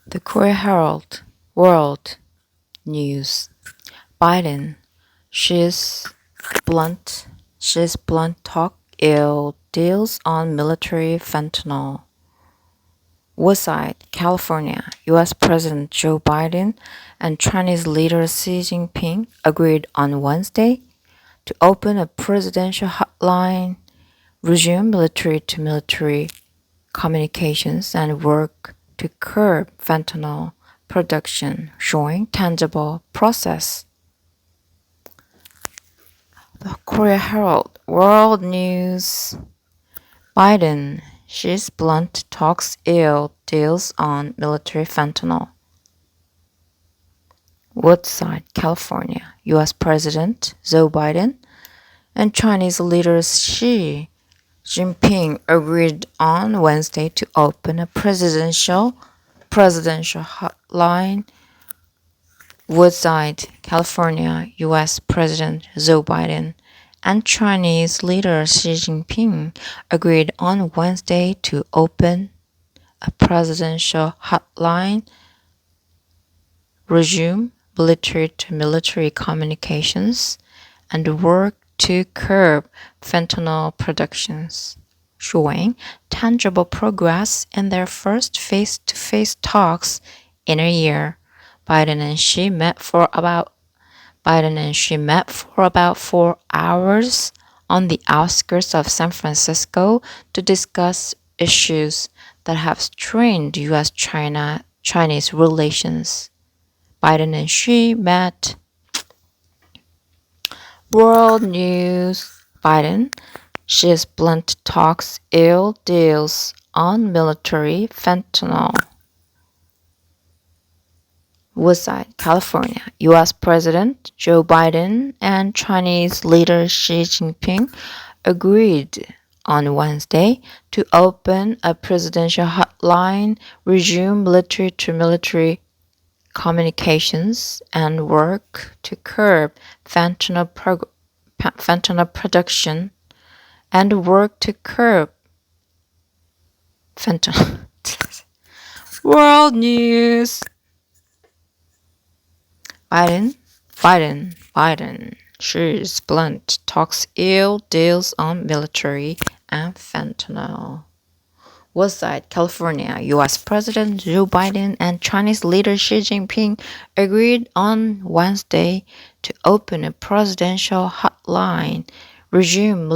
The Korea World News. Biden. She's blunt. She's blunt talk ill deals on military fentanyl. Woodside, California. U.S. President Joe Biden and Chinese leader Xi Jinping agreed on Wednesday to open a presidential hotline, resume military-to-military communications, and work to curb fentanyl production, showing tangible progress. The Koreahe럴드 World News. Biden, Xi's blunt talks ill deals on military fentanyl. Woodside, California. U.S. President Joe Biden and Chinese leader Xi Jinping agreed on Wednesday to open a presidential hotline. Woodside, California. U.S. President Joe Biden and Chinese leader Xi Jinping agreed on Wednesday to open a presidential hotline, resume military-to-military communications, and work to curb fentanyl productions, showing tangible progress in their first face-to-face talks in a year. Biden and Xi met for about 4 hours on the outskirts of San Francisco to discuss issues that have strained U.S.-Chinese relations. Biden and Xi met. World News. Biden, Xi's blunt talks ill deals on military fentanyl. Woodside, California. U.S. President Joe Biden and Chinese leader Xi Jinping agreed on Wednesday to open a presidential hotline, resume military-to-military communications, and work to curb fentanyl production World News. Biden, Xi's blunt talks ill deals on military and fentanyl. Woodside, California. U.S. President Joe Biden and Chinese leader Xi Jinping agreed on Wednesday to open a presidential hotline, resume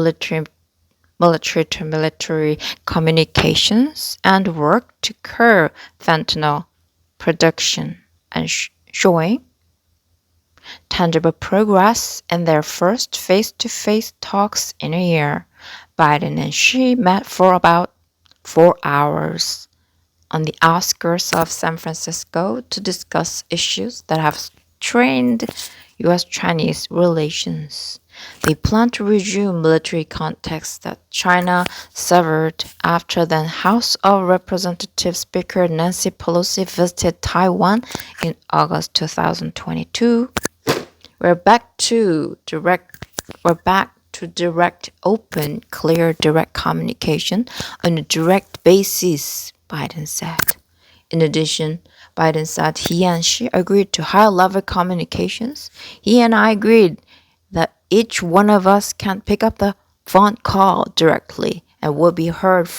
military-to-military communications, and work to curb fentanyl production, and showing tangible progress in their first face-to-face talks in a year. Biden and Xi met for about 4 hours on the outskirts of San Francisco to discuss issues that have strained U.S.-Chinese relations. They plan to resume military contacts that China severed after then House of Representatives Speaker Nancy Pelosi visited Taiwan in August 2022. We're back to direct, open, clear, direct communication on a direct basis, Biden said. In addition, Biden said he and Xi agreed to high-level communications. He and I agreed that each one of us can pick up the phone call directly and will be heard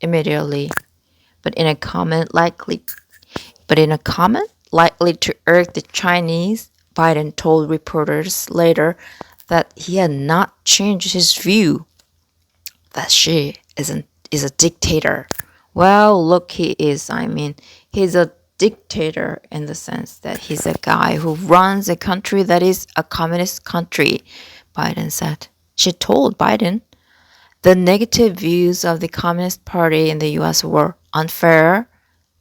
immediately. But in a comment likely to irk the Chinese, Biden told reporters later that he had not changed his view that Xi is a dictator. Well, look, he is. He's a dictator in the sense that he's a guy who runs a country that is a communist country, Biden said. She told Biden the negative views of the Communist Party in the U.S. were unfair,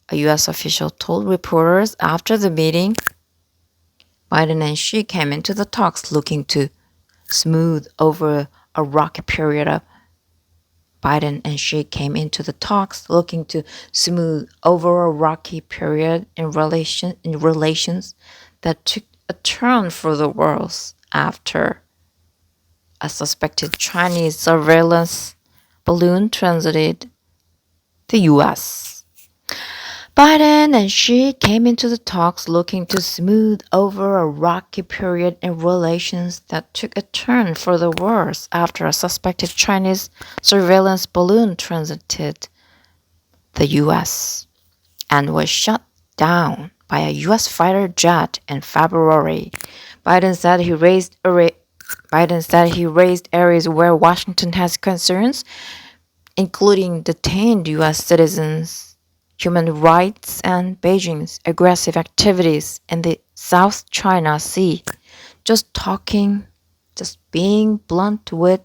a U.S. official told reporters after the meeting. Biden and Xi came into the talks looking to smooth over a rocky period of Biden and Xi came into the talks looking to smooth over a rocky period in relations that took a turn for the worse after a suspected Chinese surveillance balloon transited the U.S. Biden and Xi came into the talks looking to smooth over a rocky period in relations that took a turn for the worse after a suspected Chinese surveillance balloon transited the U.S. and was shot down by a U.S. fighter jet in February. Biden said he raised areas where Washington has concerns, including detained U.S. citizens, human rights, and Beijing's aggressive activities in the South China Sea. Just being blunt with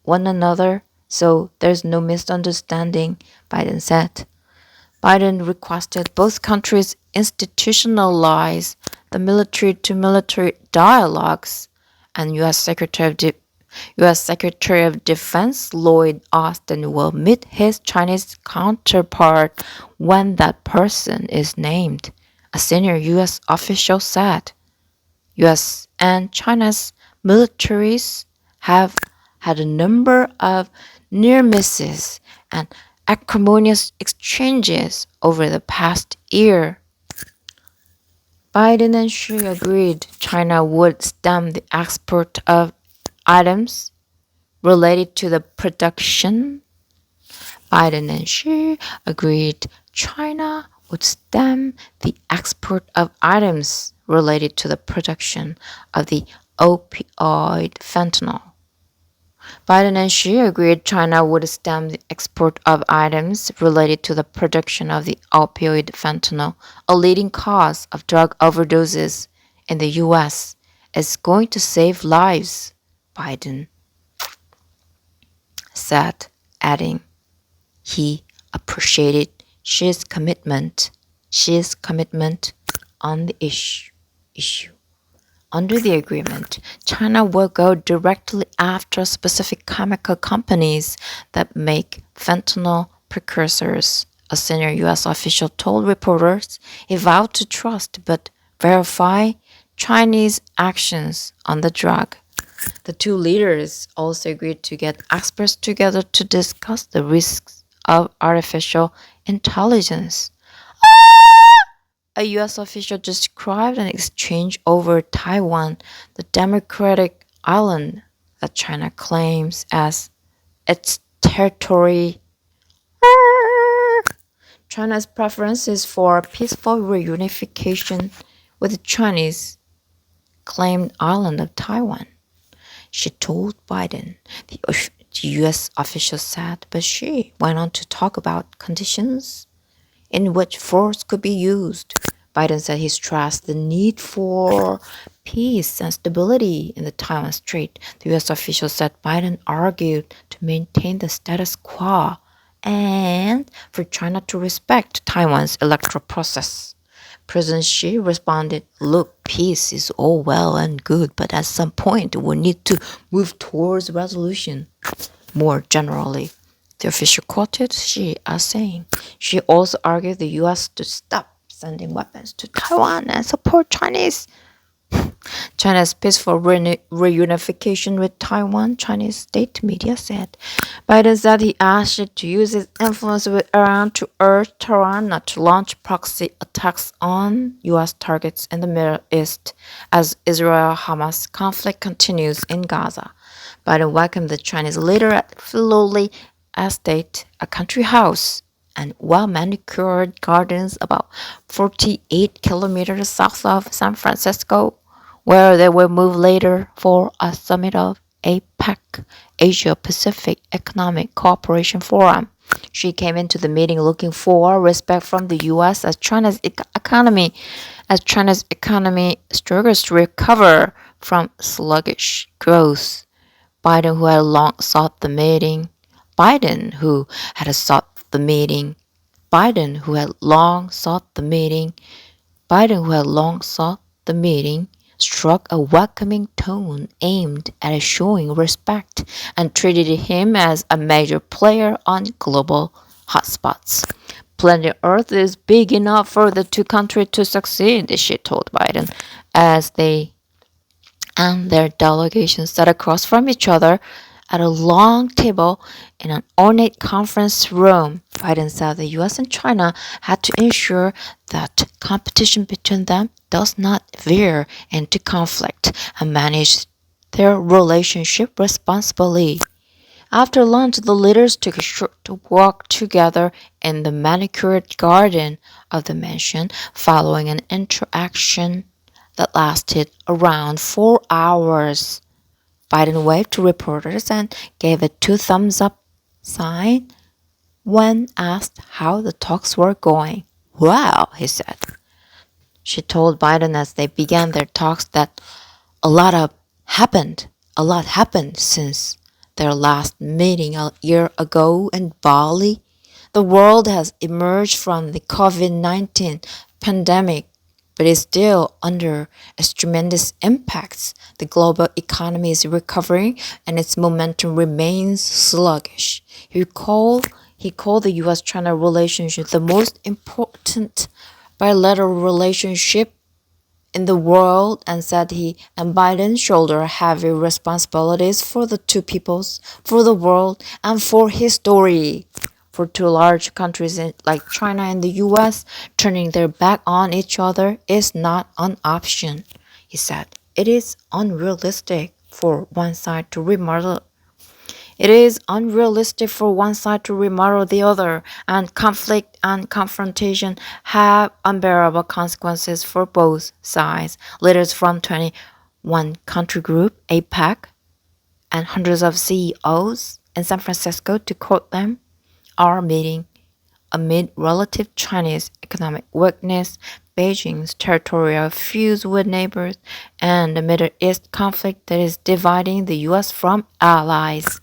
one another so there's no misunderstanding, Biden said. Biden requested both countries institutionalize the military-to-military dialogues, and U.S. Secretary of Defense Lloyd Austin will meet his Chinese counterpart when that person is named, a senior U.S. official said. U.S. and China's militaries have had a number of near misses and acrimonious exchanges over the past year. Biden and Xi agreed China would stem the export of items related to the production. Biden and Xi agreed China would stem the export of items related to the production of the opioid fentanyl. Biden and Xi agreed China would stem the export of items related to the production of the opioid fentanyl, a leading cause of drug overdoses in the U.S. is going to save lives, Biden said, adding he appreciated Xi's commitment on the issue. Under the agreement, China will go directly after specific chemical companies that make fentanyl precursors, a senior U.S. official told reporters. He vowed to trust but verify Chinese actions on the drug. The two leaders also agreed to get experts together to discuss the risks of artificial intelligence. A U.S. official described an exchange over Taiwan, the democratic island that China claims as its territory. China's preference is for peaceful reunification with the Chinese claimed island of Taiwan, she told Biden, the U.S. official said, but she went on to talk about conditions in which force could be used. Biden said he stressed the need for peace and stability in the Taiwan Strait. The U.S. official said Biden argued to maintain the status quo and for China to respect Taiwan's electoral process. President Xi responded, look, peace is all well and good, but at some point we need to move towards resolution. More generally, the official quoted Xi as saying, Xi also argued the U.S. to stop sending weapons to Taiwan and support China's peaceful reunification with Taiwan, Chinese state media said. Biden said he asked it to use its influence with Iran to urge Tehran not to launch proxy attacks on U.S. targets in the Middle East as Israel-Hamas conflict continues in Gaza. Biden welcomed the Chinese leader at Filoli Estate, a country house and well-manicured gardens about 48 kilometers south of San Francisco, where they will move later for a summit of APEC, Asia-Pacific Economic Cooperation Forum. She came into the meeting looking for respect from the U.S. as China's economy struggles to recover from sluggish growth. Biden, who had long sought the meeting, struck a welcoming tone aimed at showing respect and treated him as a major player on global hotspots. Planet Earth is big enough for the two countries to succeed, she told Biden, as they and their delegations sat across from each other at a long table in an ornate conference room. Biden said the US and China had to ensure that competition between them does not veer into conflict and manage their relationship responsibly. After lunch, the leaders took a short walk together in the manicured garden of the mansion, following an interaction that lasted around 4 hours. Biden waved to reporters and gave a two thumbs up sign when asked how the talks were going. "Well," he said. She told Biden as they began their talks that a lot of happened. A lot happened since their last meeting a year ago in Bali. The world has emerged from the COVID-19 pandemic, but is still under its tremendous impacts. The global economy is recovering and its momentum remains sluggish. He called the US-China relationship the most important bilateral relationship in the world and said he and Biden shoulder heavy responsibilities for the two peoples, for the world, and for history. For two large countries like China and the US, turning their back on each other is not an option, he said. It is unrealistic for one side to remodel the other, and conflict and confrontation have unbearable consequences for both sides. Leaders from 21 country group, APEC, and hundreds of CEOs in San Francisco, to quote them, are meeting amid relative Chinese economic weakness, Beijing's territorial feuds with neighbors, and the Middle East conflict that is dividing the US from allies.